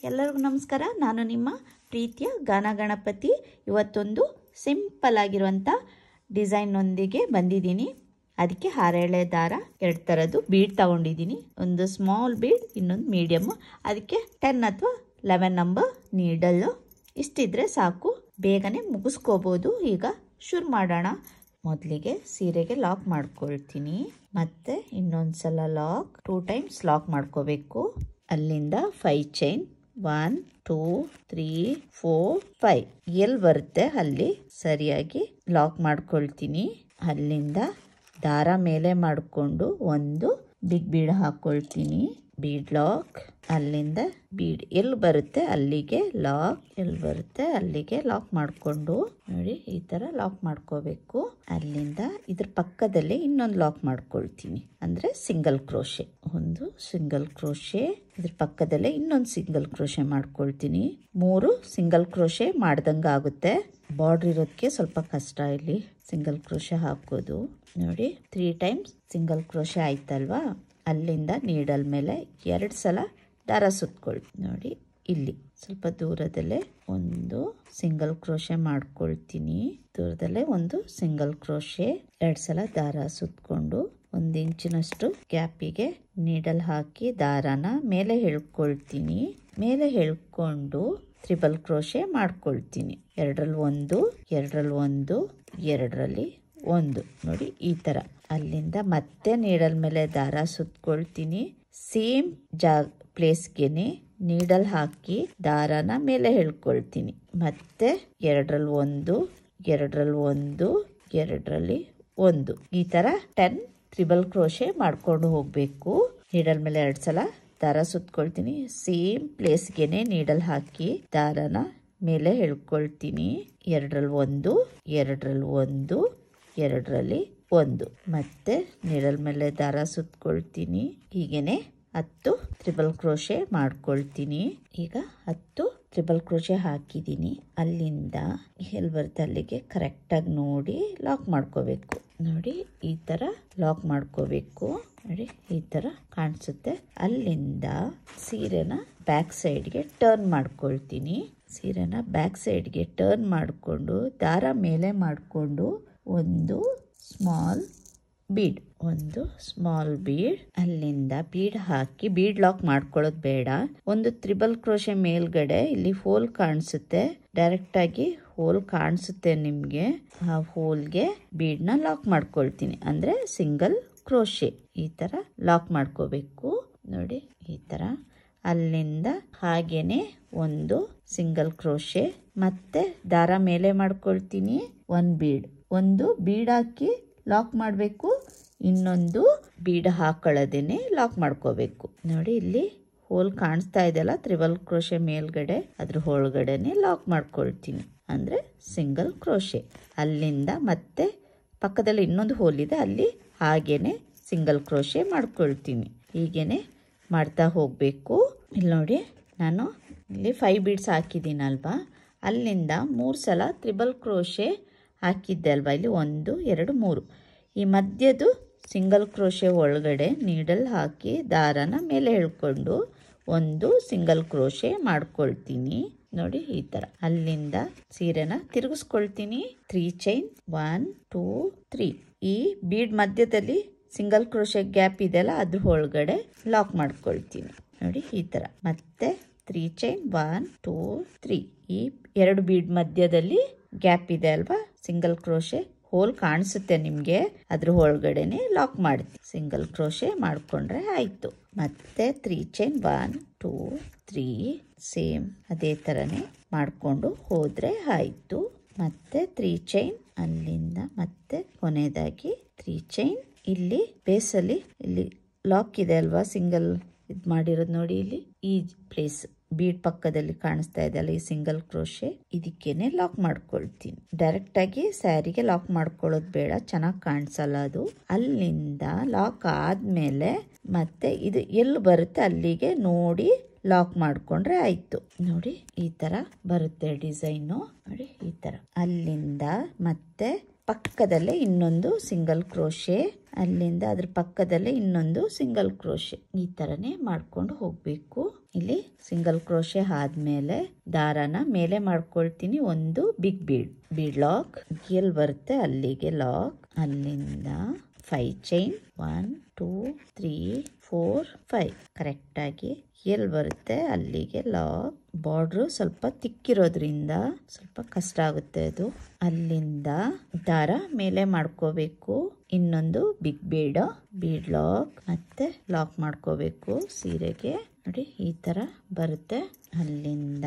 ಎಲ್ಲರಿಗೂ ನಮಸ್ಕಾರ. ನಾನು ನಿಮ್ಮ ಪ್ರೀತಿಯ ಗಾನ ಗಣಪತಿ. ಇವತ್ತೊಂದು ಸಿಂಪಲ್ ಆಗಿರುವಂಥ ಡಿಸೈನ್ನೊಂದಿಗೆ ಬಂದಿದ್ದೀನಿ. ಅದಕ್ಕೆ ಹಾರೆಳೆ ದಾರ 2 ಥರದ್ದು ಬೀಡ್ ತಗೊಂಡಿದ್ದೀನಿ. ಒಂದು ಸ್ಮಾಲ್ ಬೀಡ್, ಇನ್ನೊಂದು ಮೀಡಿಯಮ್. ಅದಕ್ಕೆ 10 ಅಥವಾ 11 ನಂಬರ್ ನೀಡಲ್ಲು. ಇಷ್ಟಿದ್ರೆ ಸಾಕು, ಬೇಗನೆ ಮುಗಿಸ್ಕೋಬೋದು. ಈಗ ಶುರು ಮಾಡೋಣ. ಮೊದಲಿಗೆ ಸೀರೆಗೆ ಲಾಕ್ ಮಾಡ್ಕೊಳ್ತೀನಿ. ಮತ್ತೆ ಇನ್ನೊಂದು ಸಲ ಲಾಕ್ 2 ಟೈಮ್ಸ್ ಲಾಕ್ ಮಾಡ್ಕೋಬೇಕು. ಅಲ್ಲಿಂದ 5 ಚೈನ್ 1 2 3 4 5 ಎಲ್ಲಿ ಬರುತ್ತೆ ಅಲ್ಲಿ ಸರಿಯಾಗಿ ಲಾಕ್ ಮಾಡ್ಕೊಳ್ತೀನಿ. ಅಲ್ಲಿಂದ ದಾರ ಮೇಲೆ ಮಾಡಿಕೊಂಡು ಒಂದು ಬಿಗ್ ಬೀಡ್ ಹಾಕೊಳ್ತೀನಿ. Bead lock. ಅಲ್ಲಿಂದ ಬೀಡ್ ಎಲ್ಲಿ ಬರುತ್ತೆ ಅಲ್ಲಿಗೆ ಲಾಕ್, ಎಲ್ಲಿ ಬರುತ್ತೆ ಅಲ್ಲಿಗೆ ಲಾಕ್ ಮಾಡಿಕೊಂಡು ನೋಡಿ ಈ ತರ ಲಾಕ್ ಮಾಡ್ಕೋಬೇಕು. ಅಲ್ಲಿಂದ ಇದ್ರ ಪಕ್ಕದಲ್ಲಿ ಇನ್ನೊಂದು ಲಾಕ್ ಮಾಡ್ಕೊಳ್ತೀನಿ, ಅಂದ್ರೆ ಸಿಂಗಲ್ ಕ್ರೋಶೆ. ಒಂದು ಸಿಂಗಲ್ ಕ್ರೋಶೆ, ಇದ್ರ ಪಕ್ಕದಲ್ಲೇ ಇನ್ನೊಂದು ಸಿಂಗಲ್ ಕ್ರೋಶೆ ಮಾಡ್ಕೊಳ್ತೀನಿ. 3 ಸಿಂಗಲ್ ಕ್ರೋಶೆ ಮಾಡ್ದಂಗ ಆಗುತ್ತೆ. ಬಾರ್ಡರ್ ಇರೋದಕ್ಕೆ ಸ್ವಲ್ಪ ಕಷ್ಟ ಇಲ್ಲಿ ಸಿಂಗಲ್ ಕ್ರೋಶೆ ಹಾಕೋದು. ನೋಡಿ 3 ಟೈಮ್ಸ್ ಸಿಂಗಲ್ ಕ್ರೋಶೆ ಆಯ್ತಲ್ವಾ. ಅಲ್ಲಿಂದ ನೀಡಲ್ ಮೇಲೆ 2 ಸಲ ದಾರ ಸುತ್ಕೊಳ್ಳಿ. ನೋಡಿ ಇಲ್ಲಿ ಸ್ವಲ್ಪ ದೂರದಲ್ಲೇ ಒಂದು ಸಿಂಗಲ್ ಕ್ರೋಶೆ ಮಾಡ್ಕೊಳ್ತೀನಿ. ದೂರದಲ್ಲೇ ಒಂದು ಸಿಂಗಲ್ ಕ್ರೋಶೆ, 2 ಸಲ ದಾರ ಸುತ್ಕೊಂಡು 1 ಇಂಚಿನಷ್ಟು ಗ್ಯಾಪಿಗೆ ನೀಡಲ್ ಹಾಕಿ ದಾರಾನ ಮೇಲೆ ಎಳ್ಕೊಳ್ತೀನಿ. ಮೇಲೆ ಎಳ್ಕೊಂಡು ಟ್ರಿಬಲ್ ಕ್ರೋಶೆ ಮಾಡ್ಕೊಳ್ತೀನಿ. 2ರಲ್ಲಿ 1, 2ರಲ್ಲಿ 1, 2ರಲ್ಲಿ 1. ನೋಡಿ ಈ ತರ. ಅಲ್ಲಿಂದ ಮತ್ತೆ ನೀಡಲ್ ಮೇಲೆ ದಾರ ಸುತ್ಕೊಳ್ತೀನಿ. ಸೇಮ್ ಪ್ಲೇಸ್ಗೆನೆ ನೀಡಲ್ ಹಾಕಿ ದಾರಾನ ಮೇಲೆ ಎಳ್ಕೊಳ್ತೀನಿ. ಮತ್ತೆ 2ರಲ್ಲಿ 1, 2ರಲ್ಲಿ 1, 2ರಲ್ಲಿ 1. ಈ ತರ 10 ಟ್ರಿಬಲ್ ಕ್ರೋಶೆ ಮಾಡ್ಕೊಂಡು ಹೋಗ್ಬೇಕು. ನೀಡಲ್ ಮೇಲೆ 2 ಸಲ ದಾರ ಸುತ್ಕೊಳ್ತೀನಿ. ಸೇಮ್ ಪ್ಲೇಸ್ಗೆನೆ ನೀಡಲ್ ಹಾಕಿ ದಾರಾನ ಮೇಲೆ ಎಳ್ಕೊಳ್ತೀನಿ. 2ರಲ್ಲಿ 1, 2ರಲ್ಲಿ 1, 2ರಲ್ಲಿ 1. ಮತ್ತೆ ನೀಡಲ್ ಮೇಲೆ ದಾರ ಸುತ್ಕೊಳ್ತೀನಿ. ಹೀಗೇನೆ 10 ಟ್ರಿಬಲ್ ಕ್ರೋಶೆ ಮಾಡ್ಕೊಳ್ತೀನಿ. ಈಗ 10 ಟ್ರಿಬಲ್ ಕ್ರೋಶೆ ಹಾಕಿದ್ದೀನಿ. ಅಲ್ಲಿಂದ ಎಲ್ಲಿ ಬರುತ್ತೆ ಅಲ್ಲಿಗೆ ಕರೆಕ್ಟಾಗಿ ನೋಡಿ ಲಾಕ್ ಮಾಡ್ಕೋಬೇಕು. ನೋಡಿ ಈ ತರ ಲಾಕ್ ಮಾಡ್ಕೋಬೇಕು. ನೋಡಿ ಈ ತರ ಕಾಣಿಸುತ್ತೆ. ಅಲ್ಲಿಂದ ಸೀರೆನ ಬ್ಯಾಕ್ ಸೈಡ್ಗೆ ಟರ್ನ್ ಮಾಡ್ಕೊಳ್ತೀನಿ. ಸೀರೆನ ಬ್ಯಾಕ್ ಸೈಡ್ಗೆ ಟರ್ನ್ ಮಾಡಿಕೊಂಡು ದಾರ ಮೇಲೆ ಮಾಡಿಕೊಂಡು ಒಂದು ಸ್ಮಾಲ್ ಬೀಡ್, ಒಂದು ಸ್ಮಾಲ್ ಬೀಡ್. ಅಲ್ಲಿಂದ ಬೀಡ್ ಹಾಕಿ ಬೀಡ್ ಲಾಕ್ ಮಾಡ್ಕೊಳ್ಳೋದು ಬೇಡ. ಒಂದು ಟ್ರಿಬಲ್ ಕ್ರೋಶೆ ಮೇಲ್ಗಡೆ ಇಲ್ಲಿ ಹೋಲ್ ಕಾಣಿಸುತ್ತೆ, ಡೈರೆಕ್ಟ್ ಆಗಿ ಹೋಲ್ ಕಾಣಿಸುತ್ತೆ ನಿಮ್ಗೆ. ಆ ಹೋಲ್ಗೆ ಬೀಡ್ ನ ಲಾಕ್ ಮಾಡ್ಕೊಳ್ತೀನಿ, ಅಂದ್ರೆ ಸಿಂಗಲ್ ಕ್ರೋಶೆ. ಈ ತರ ಲಾಕ್ ಮಾಡ್ಕೋಬೇಕು. ನೋಡಿ ಈ ತರ. ಅಲ್ಲಿಂದ ಹಾಗೇನೆ ಒಂದು ಸಿಂಗಲ್ ಕ್ರೋಶೆ, ಮತ್ತೆ ದಾರ ಮೇಲೆ ಮಾಡ್ಕೊಳ್ತೀನಿ. 1 ಬೀಡ್, ಒಂದು ಬೀಡ್ ಹಾಕಿ ಲಾಕ್ ಮಾಡಬೇಕು. ಇನ್ನೊಂದು ಬೀಡ್ ಹಾಕೊಳ್ಳೋದೇನೆ ಲಾಕ್ ಮಾಡ್ಕೋಬೇಕು. ನೋಡಿ ಇಲ್ಲಿ ಹೋಲ್ ಕಾಣಿಸ್ತಾ ಇದೆಯಲ್ಲ ಟ್ರಿಬಲ್ ಕ್ರೋಶೆ ಮೇಲ್ಗಡೆ, ಅದ್ರ ಒಳಗಡೆನೆ ಲಾಕ್ ಮಾಡ್ಕೊಳ್ತೀನಿ, ಅಂದ್ರೆ ಸಿಂಗಲ್ ಕ್ರೋಶೆ. ಅಲ್ಲಿಂದ ಮತ್ತೆ ಪಕ್ಕದಲ್ಲಿ ಇನ್ನೊಂದು ಹೋಲ್ ಇದೆ, ಅಲ್ಲಿ ಹಾಗೇನೆ ಸಿಂಗಲ್ ಕ್ರೋಶೆ ಮಾಡ್ಕೊಳ್ತೀನಿ. ಹೀಗೇನೆ ಮಾಡ್ತಾ ಹೋಗ್ಬೇಕು. ಇಲ್ಲಿ ನೋಡಿ ನಾನು ಇಲ್ಲಿ 5 ಬೀಡ್ಸ್ ಹಾಕಿದ್ದೀನಲ್ವಾ, ಅಲ್ಲಿಂದ 3 ಸಲ ಟ್ರಿಬಲ್ ಕ್ರೋಶೆ ಹಾಕಿದ್ದೆ ಅಲ್ವಾ. ಇಲ್ಲಿ 1 2 3. ಈ ಮಧ್ಯದು ಸಿಂಗಲ್ ಕ್ರೋಶೆ ಒಳಗಡೆ ನೀಡಲ್ ಹಾಕಿ ದಾರನ ಮೇಲೆ ಎಳ್ಕೊಂಡು ಒಂದು ಸಿಂಗಲ್ ಕ್ರೋಶೆ ಮಾಡ್ಕೊಳ್ತೀನಿ. ನೋಡಿ ಈ ತರ. ಅಲ್ಲಿಂದ ಸೀರೆನ ತಿರುಗಿಸ್ಕೊಳ್ತೀನಿ. 3 ಚೈನ್ 1 2 3. ಈ ಬೀಡ್ ಮಧ್ಯದಲ್ಲಿ ಸಿಂಗಲ್ ಕ್ರೋಶೆ ಗ್ಯಾಪ್ ಇದೆಯಲ್ಲ ಅದ್ರ ಒಳಗಡೆ ಲಾಕ್ ಮಾಡ್ಕೊಳ್ತೀನಿ. ನೋಡಿ ಈ ತರ. ಮತ್ತೆ 3 ಚೈನ್ 1 2 3. ಈ 2 ಬೀಡ್ ಮಧ್ಯದಲ್ಲಿ ಗ್ಯಾಪ್ ಇದೆ ಅಲ್ವಾ, ಸಿಂಗಲ್ ಕ್ರೋಶೆ ಹೋಲ್ ಕಾಣಿಸುತ್ತೆ ನಿಮ್ಗೆ, ಅದ್ರ ಒಳಗಡೆನೆ ಲಾಕ್ ಮಾಡ್ತೀನಿ. ಸಿಂಗಲ್ ಕ್ರೋಶೆ ಮಾಡ್ಕೊಂಡ್ರೆ ಆಯ್ತು. ಮತ್ತೆ 3 ಚೈನ್ 1 2 3. ಸೇಮ್ ಅದೇ ತರನೇ ಮಾಡ್ಕೊಂಡು ಹೋದ್ರೆ ಆಯ್ತು. ಮತ್ತೆ 3 ಚೈನ್. ಅಲ್ಲಿಂದ ಮತ್ತೆ ಕೊನೆಯದಾಗಿ 3 ಚೈನ್. ಇಲ್ಲಿ ಬೇಸಲ್ಲಿ ಇಲ್ಲಿ ಲಾಕ್ ಇದೆ ಅಲ್ವಾ, ಸಿಂಗಲ್ ಇದ್ ಮಾಡಿರೋದು ನೋಡಿ. ಇಲ್ಲಿ ಈ ಪ್ಲೇಸ್ ಬೀಡ್ ಪಕ್ಕದಲ್ಲಿ ಕಾಣಿಸ್ತಾ ಇದೆ ಅಲ್ಲ, ಈ ಸಿಂಗಲ್ ಕ್ರೋಶೆ, ಇದಕ್ಕೇನೆ ಲಾಕ್ ಮಾಡ್ಕೊಳ್ತೀನಿ. ಡೈರೆಕ್ಟ್ ಆಗಿ ಸ್ಯಾರಿಗೆ ಲಾಕ್ ಮಾಡ್ಕೊಳ್ಳೋದು ಬೇಡ, ಚೆನ್ನಾಗಿ ಕಾಣಿಸಲ್ಲ ಅದು. ಅಲ್ಲಿಂದ ಲಾಕ್ ಆದ್ಮೇಲೆ ಮತ್ತೆ ಇದು ಎಲ್ಲಿ ಬರುತ್ತೆ ಅಲ್ಲಿಗೆ ನೋಡಿ ಲಾಕ್ ಮಾಡ್ಕೊಂಡ್ರೆ ಆಯ್ತು. ನೋಡಿ ಈ ತರ ಬರುತ್ತೆ ಡಿಸೈನು. ನೋಡಿ ಈ ತರ. ಅಲ್ಲಿಂದ ಮತ್ತೆ ಪಕ್ಕದಲ್ಲೇ ಇನ್ನೊಂದು ಸಿಂಗಲ್ ಕ್ರೋಶೆ, ಅಲ್ಲಿಂದ ಅದ್ರ ಪಕ್ಕದಲ್ಲೇ ಇನ್ನೊಂದು ಸಿಂಗಲ್ ಕ್ರೋಶೆ. ಈ ತರನೇ ಮಾಡ್ಕೊಂಡು ಹೋಗ್ಬೇಕು. ಇಲ್ಲಿ ಸಿಂಗಲ್ ಕ್ರೋಶೆ ಆದ್ಮೇಲೆ ದಾರನ ಮೇಲೆ ಮಾಡ್ಕೊಳ್ತೀನಿ. ಒಂದು ಬಿಗ್ ಬೀಡ್ ಲಾಕ್, ಎಲ್ಲಿ ಬರುತ್ತೆ ಅಲ್ಲಿಗೆ ಲಾಕ್, ಅಲ್ಲಿಂದ 5 ಚೈನ್ 1 2 3 4 5 ಕರೆಕ್ಟ್ ಆಗಿ ಎಲ್ಲಿ ಬರುತ್ತೆ ಅಲ್ಲಿಗೆ ಲಾಕ್. ಬಾರ್ಡ್ರು ಸ್ವಲ್ಪ ತಿಕ್ಕಿರೋದ್ರಿಂದ ಸ್ವಲ್ಪ ಕಷ್ಟ ಆಗುತ್ತೆ ಅದು. ಅಲ್ಲಿಂದ ದಾರ ಮೇಲೆ ಮಾಡ್ಕೋಬೇಕು. ಇನ್ನೊಂದು ಬಿಗ್ ಬೀಡ್ ಲಾಕ್ ಮತ್ತೆ ಲಾಕ್ ಮಾಡ್ಕೋಬೇಕು ಸೀರೆಗೆ. ನೋಡಿ ಈ ತರ ಬರುತ್ತೆ. ಅಲ್ಲಿಂದ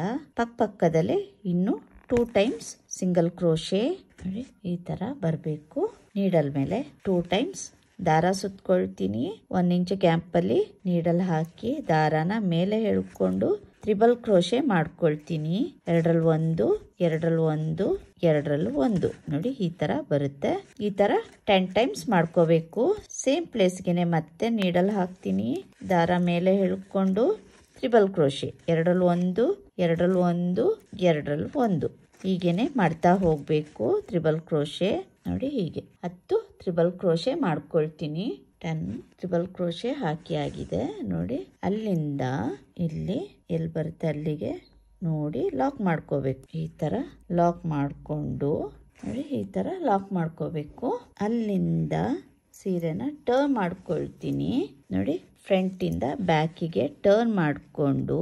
ಪಕ್ಕದಲ್ಲೇ ಇನ್ನು 2 ಟೈಮ್ಸ್ ಸಿಂಗಲ್ ಕ್ರೋಶೆ. ನೋಡಿ ಈ ತರ ಬರಬೇಕು. ನೀಡಲ್ ಮೇಲೆ 2 ಟೈಮ್ಸ್ ದಾರ ಸುತ್ಕೊಳ್ತೀನಿ. 1 ಇಂಚ್ ಗ್ಯಾಪ್ ಅಲ್ಲಿ ನೀಡಲ್ ಹಾಕಿ ದಾರಾನ ಮೇಲೆ ಎಳ್ಕೊಂಡು ತ್ರಿಬಲ್ ಕ್ರೋಶೆ ಮಾಡ್ಕೊಳ್ತೀನಿ. 2ರಲ್ಲಿ 1 2ರಲ್ಲಿ 1 2ರಲ್ಲಿ 1. ನೋಡಿ ಈ ತರ ಬರುತ್ತೆ. ಈ ತರ 10 ಟೈಮ್ಸ್ ಮಾಡ್ಕೋಬೇಕು. ಸೇಮ್ ಪ್ಲೇಸ್ಗೆನೆ ಮತ್ತೆ ನೀಡಲ್ ಹಾಕ್ತೀನಿ. ದಾರ ಮೇಲೆ ಎಳ್ಕೊಂಡು ತ್ರಿಬಲ್ ಕ್ರೋಶೆ 2ರಲ್ಲಿ 1 2ರಲ್ಲಿ 1 2ರಲ್ಲಿ 1 ಹೀಗೇನೆ ಮಾಡ್ತಾ ಹೋಗ್ಬೇಕು. ತ್ರಿಬಲ್ ಕ್ರೋಶೆ ನೋಡಿ ಹೀಗೆ 10 ತ್ರಿಬಲ್ ಕ್ರೋಶೆ ಮಾಡ್ಕೊಳ್ತೀನಿ. 10 ತ್ರಿಬಲ್ ಕ್ರೋಶೆ ಹಾಕಿ ಆಗಿದೆ ನೋಡಿ. ಅಲ್ಲಿಂದ ಇಲ್ಲಿ ಎಲ್ಲಿ ಬರುತ್ತೆ ಅಲ್ಲಿಗೆ ನೋಡಿ ಲಾಕ್ ಮಾಡ್ಕೋಬೇಕು. ಈ ತರ ಲಾಕ್ ಮಾಡ್ಕೊಂಡು ನೋಡಿ ಈ ತರ ಲಾಕ್ ಮಾಡ್ಕೋಬೇಕು. ಅಲ್ಲಿಂದ ಸೀರೆನ ಟರ್ನ್ ಮಾಡ್ಕೊಳ್ತೀನಿ. ನೋಡಿ ಫ್ರಂಟ್ ಇಂದ ಬ್ಯಾಕಿಗೆ ಟರ್ನ್ ಮಾಡ್ಕೊಂಡು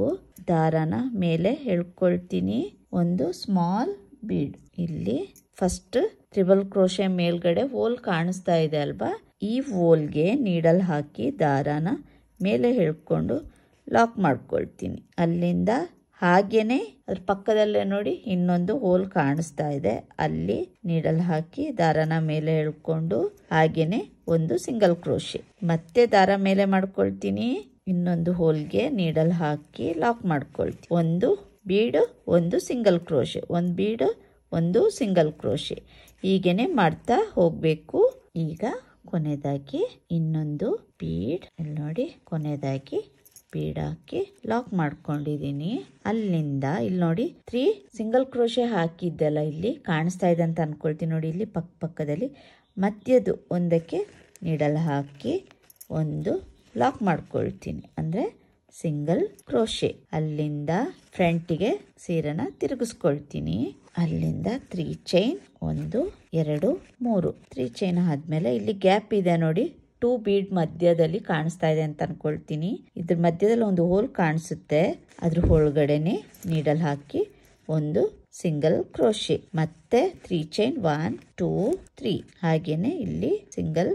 ದಾರನ ಮೇಲೆ ಎಳ್ಕೊಳ್ತೀನಿ. ಒಂದು ಸ್ಮಾಲ್ ಬೀಡ್ ಇಲ್ಲಿ ಫಸ್ಟ್ ತ್ರಿಬಲ್ ಕ್ರೋಶೆ ಮೇಲ್ಗಡೆ ಹೋಲ್ ಕಾಣಿಸ್ತಾ ಇದೆ ಅಲ್ವಾ, ಈ ಹೋಲ್ಗೆ ನೀಡಲ್ ಹಾಕಿ ದಾರಾನ ಮೇಲೆ ಎಳ್ಕೊಂಡು ಲಾಕ್ ಮಾಡ್ಕೊಳ್ತೀನಿ. ಅಲ್ಲಿಂದ ಹಾಗೇನೆ ಅದ್ರ ಪಕ್ಕದಲ್ಲೇ ನೋಡಿ ಇನ್ನೊಂದು ಹೋಲ್ ಕಾಣಿಸ್ತಾ ಇದೆ, ಅಲ್ಲಿ ನೀಡಲ್ ಹಾಕಿ ದಾರಾನ ಮೇಲೆ ಎಳ್ಕೊಂಡು ಹಾಗೇನೆ ಒಂದು ಸಿಂಗಲ್ ಕ್ರೋಶೆ ಮತ್ತೆ ದಾರ ಮೇಲೆ ಮಾಡ್ಕೊಳ್ತೀನಿ. ಇನ್ನೊಂದು ಹೋಲ್ಗೆ ನೀಡಲ್ ಹಾಕಿ ಲಾಕ್ ಮಾಡ್ಕೊಳ್ತೀನಿ. ಒಂದು ಬೀಡ್ ಒಂದು ಸಿಂಗಲ್ ಕ್ರೋಶೆ, ಒಂದು ಬೀಡ್ ಒಂದು ಸಿಂಗಲ್ ಕ್ರೋಶೆ ಹೀಗೇನೆ ಮಾಡ್ತಾ ಹೋಗ್ಬೇಕು. ಈಗ ಕೊನೆಯದಾಗಿ ಇನ್ನೊಂದು ಬೀಡ್ ಇಲ್ಲಿ ನೋಡಿ ಕೊನೆಯದಾಗಿ ಬೀಡ್ ಹಾಕಿ ಲಾಕ್ ಮಾಡ್ಕೊಂಡಿದೀನಿ. ಅಲ್ಲಿಂದ ಇಲ್ಲಿ ನೋಡಿ 3 ಸಿಂಗಲ್ ಕ್ರೋಶೆ ಹಾಕಿದ್ದೆಲ್ಲ ಇಲ್ಲಿ ಕಾಣಿಸ್ತಾ ಇದೆ ಅಂತ ಅನ್ಕೊಳ್ತೀನಿ. ನೋಡಿ ಇಲ್ಲಿ ಪಕ್ಕದಲ್ಲಿ ಮಧ್ಯದ ಒಂದಕ್ಕೆ ನೀಡಲ್ ಹಾಕಿ ಒಂದು ಲಾಕ್ ಮಾಡ್ಕೊಳ್ತೀನಿ, ಅಂದ್ರೆ ಸಿಂಗಲ್ ಕ್ರೋಶೆ. ಅಲ್ಲಿಂದ ಫ್ರಂಟಿಗೆ ಸೀರೆನ ತಿರುಗಿಸ್ಕೊಳ್ತೀನಿ. ಅಲ್ಲಿಂದ 3 ಚೈನ್ 1 2 3 3 ಚೈನ್ ಆದ್ಮೇಲೆ ಇಲ್ಲಿ ಗ್ಯಾಪ್ ಇದೆ ನೋಡಿ, 2 ಬೀಡ್ ಮಧ್ಯದಲ್ಲಿ ಕಾಣಿಸ್ತಾ ಇದೆ ಅಂತ ಅನ್ಕೊಳ್ತೀನಿ. ಇದ್ರ ಮಧ್ಯದಲ್ಲಿ ಒಂದು ಹೋಲ್ ಕಾಣಿಸುತ್ತೆ, ಅದ್ರ ಒಳಗಡೆನೆ ನೀಡಲ್ ಹಾಕಿ ಒಂದು ಸಿಂಗಲ್ ಕ್ರೋಶೆ ಮತ್ತೆ 3 ಚೈನ್ 1 2 3 ಹಾಗೇನೆ ಇಲ್ಲಿ ಸಿಂಗಲ್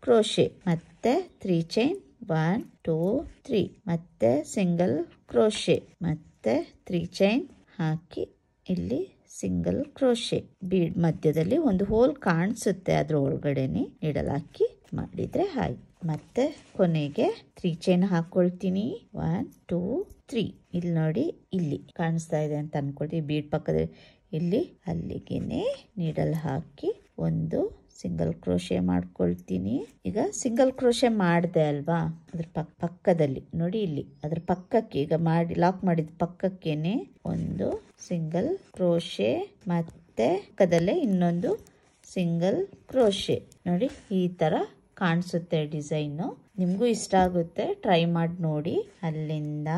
ಕ್ರೋಶೆ ಮತ್ತೆ 3 ಚೈನ್ 1 2 3 ಮತ್ತೆ ಸಿಂಗಲ್ ಕ್ರೋಶೆ ಮತ್ತೆ 3 ಚೈನ್ ಹಾಕಿ ಇಲ್ಲಿ ಸಿಂಗಲ್ ಕ್ರೋಶೆ. ಬೀಡ್ ಮಧ್ಯದಲ್ಲಿ ಒಂದು ಹೋಲ್ ಕಾಣಿಸುತ್ತೆ, ಅದ್ರ ಒಳಗಡೆನೆ ನೀಡಲ್ ಹಾಕಿ ಮಾಡಿದ್ರೆ ಹಾಗೆ. ಮತ್ತೆ ಕೊನೆಗೆ 3 ಚೈನ್ ಹಾಕೊಳ್ತೀನಿ. 1 2 3 ಇಲ್ಲಿ ನೋಡಿ ಇಲ್ಲಿ ಕಾಣಿಸ್ತಾ ಇದೆ ಅಂತ ಅನ್ಕೊಳ್ತೀವಿ. ಬೀಡ್ ಪಕ್ಕದಲ್ಲಿ ಇಲ್ಲಿ ಅಲ್ಲಿಗೆನೆ ನೀಡಲ್ ಹಾಕಿ ಒಂದು ಸಿಂಗಲ್ ಕ್ರೋಶೆ ಮಾಡ್ಕೊಳ್ತೀನಿ. ಈಗ ಸಿಂಗಲ್ ಕ್ರೋಶೆ ಮಾಡಿದೆ ಅಲ್ವಾ, ಅದ್ರ ಪಕ್ಕದಲ್ಲಿ ನೋಡಿ ಇಲ್ಲಿ ಅದ್ರ ಪಕ್ಕಕ್ಕೆ ಈಗ ಮಾಡಿ ಲಾಕ್ ಮಾಡಿದ ಪಕ್ಕಕ್ಕೇನೆ ಒಂದು ಸಿಂಗಲ್ ಕ್ರೋಶೆ ಮತ್ತೆ ಪಕ್ಕದಲ್ಲೇ ಇನ್ನೊಂದು ಸಿಂಗಲ್ ಕ್ರೋಶೆ. ನೋಡಿ ಈ ತರ ಕಾಣಿಸುತ್ತೆ ಡಿಸೈನು. ನಿಮ್ಗೂ ಇಷ್ಟ ಆಗುತ್ತೆ, ಟ್ರೈ ಮಾಡಿ ನೋಡಿ. ಅಲ್ಲಿಂದ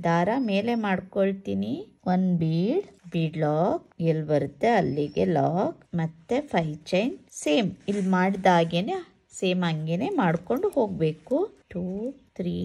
ದಾರ ಮೇಲೆ ಮಾಡ್ಕೊಳ್ತೀನಿ. 1 ಬೀಡ್ ಲಾಕ್ ಎಲ್ಲಿ ಬರುತ್ತೆ ಅಲ್ಲಿಗೆ ಲಾಕ್ ಮತ್ತೆ 5 ಚೈನ್ ಸೇಮ್ ಇಲ್ಲಿ ಮಾಡಿದಾಗೇನೆ ಸೇಮ್ ಹಂಗೇನೆ ಮಾಡ್ಕೊಂಡು ಹೋಗ್ಬೇಕು. 2 3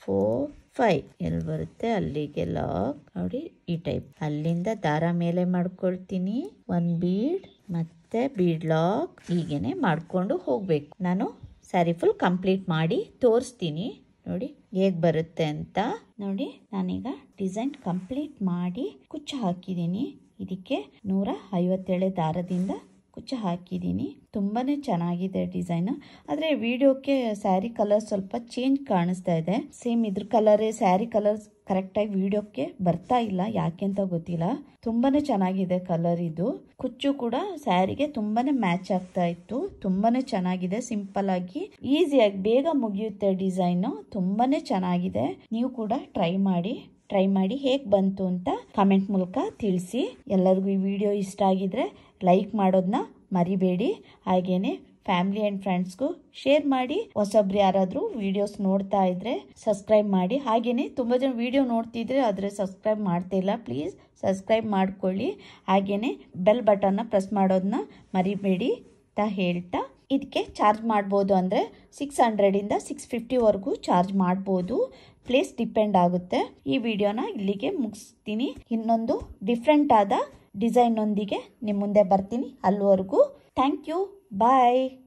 4 5 ಎಲ್ಲಿ ಬರುತ್ತೆ ಅಲ್ಲಿಗೆ ಲಾಕ್ ನೋಡಿ ಈ ಟೈಪ್. ಅಲ್ಲಿಂದ ದಾರ ಮೇಲೆ ಮಾಡ್ಕೊಳ್ತೀನಿ. 1 ಬೀಡ್ ಮತ್ತೆ ಬೀಡ್ ಲಾಕ್ ಹೀಗೇನೆ ಮಾಡ್ಕೊಂಡು ಹೋಗ್ಬೇಕು. ನಾನು ಸ್ಯಾರಿ ಫುಲ್ ಕಂಪ್ಲೀಟ್ ಮಾಡಿ ತೋರಿಸ್ತೀನಿ ನೋಡಿ ಹೇಗ್ ಬರುತ್ತೆ ಅಂತ. ನೋಡಿ ನಾನೀಗ ಡಿಸೈನ್ ಕಂಪ್ಲೀಟ್ ಮಾಡಿ ಕುಚ್ಚು ಹಾಕಿದ್ದೀನಿ. ಇದಕ್ಕೆ 157 ದಾರದಿಂದ ಕುಚ್ಚು ಹಾಕಿದ್ದೀನಿ. ತುಂಬಾನೇ ಚೆನ್ನಾಗಿದೆ ಡಿಸೈನ್. ಆದ್ರೆ ವಿಡಿಯೋಕ್ಕೆ ಸ್ಯಾರಿ ಕಲರ್ ಸ್ವಲ್ಪ ಚೇಂಜ್ ಕಾಣಿಸ್ತಾ ಇದೆ. ಸೇಮ್ ಇದ್ರ ಕಲರ್ ಸ್ಯಾರಿ ಕಲರ್ ಕರೆಕ್ಟ್ ಆಗಿ ವಿಡಿಯೋಕ್ಕೆ ಬರ್ತಾ ಇಲ್ಲ, ಯಾಕೆ ಅಂತ ಗೊತ್ತಿಲ್ಲ. ತುಂಬಾನೇ ಚೆನ್ನಾಗಿದೆ ಕಲರ್. ಇದು ಕುಚ್ಚು ಕೂಡ ಸ್ಯಾರಿಗೆ ತುಂಬಾನೇ ಮ್ಯಾಚ್ ಆಗ್ತಾ ಇತ್ತು. ತುಂಬಾನೇ ಚೆನ್ನಾಗಿದೆ, ಸಿಂಪಲ್ ಆಗಿ ಈಸಿಯಾಗಿ ಬೇಗ ಮುಗಿಯುತ್ತೆ ಡಿಸೈನ್. ತುಂಬಾನೇ ಚೆನ್ನಾಗಿದೆ. ನೀವು ಕೂಡ ಟ್ರೈ ಮಾಡಿ ಹೇಗ್ ಬಂತು ಅಂತ ಕಾಮೆಂಟ್ ಮೂಲಕ ತಿಳಿಸಿ. ಎಲ್ಲರಿಗೂ ಈ ವಿಡಿಯೋ ಇಷ್ಟ ಆಗಿದ್ರೆ ಲೈಕ್ ಮಾಡೋದನ್ನ ಮರಿಬೇಡಿ. ಹಾಗೇನೆ ಫ್ಯಾಮಿಲಿ ಆ್ಯಂಡ್ ಫ್ರೆಂಡ್ಸ್ಗೂ ಶೇರ್ ಮಾಡಿ. ಹೊಸೊಬ್ರು ಯಾರಾದರೂ ವಿಡಿಯೋಸ್ ನೋಡ್ತಾ ಇದ್ರೆ ಸಬ್ಸ್ಕ್ರೈಬ್ ಮಾಡಿ. ಹಾಗೆಯೇ ತುಂಬ ಜನ ವಿಡಿಯೋ ನೋಡ್ತಿದ್ರೆ ಆದರೆ ಸಬ್ಸ್ಕ್ರೈಬ್ ಮಾಡ್ತಿಲ್ಲ, ಪ್ಲೀಸ್ ಸಬ್ಸ್ಕ್ರೈಬ್ ಮಾಡ್ಕೊಳ್ಳಿ. ಹಾಗೆಯೇ ಬೆಲ್ ಬಟನ್ನ ಪ್ರೆಸ್ ಮಾಡೋದನ್ನ ಮರಿಬೇಡಿ ಅಂತ ಹೇಳ್ತಾ, ಇದಕ್ಕೆ ಚಾರ್ಜ್ ಮಾಡ್ಬೋದು ಅಂದರೆ 600ಇಂದ 650ವರೆಗೂ ಚಾರ್ಜ್ ಮಾಡ್ಬೋದು. ಪ್ಲೇಸ್ ಡಿಪೆಂಡ್ ಆಗುತ್ತೆ. ಈ ವಿಡಿಯೋನ ಇಲ್ಲಿಗೆ ಮುಗಿಸ್ತೀನಿ. ಇನ್ನೊಂದು ಡಿಫ್ರೆಂಟ್ ಆದ ಡಿಸೈನ್ ಒಂದಿಗೆ ನಿಮ್ಮ ಮುಂದೆ ಬರ್ತೀನಿ. ಅಲ್ಲಿವರೆಗೂ ಥ್ಯಾಂಕ್ ಯು, ಬಾಯ್.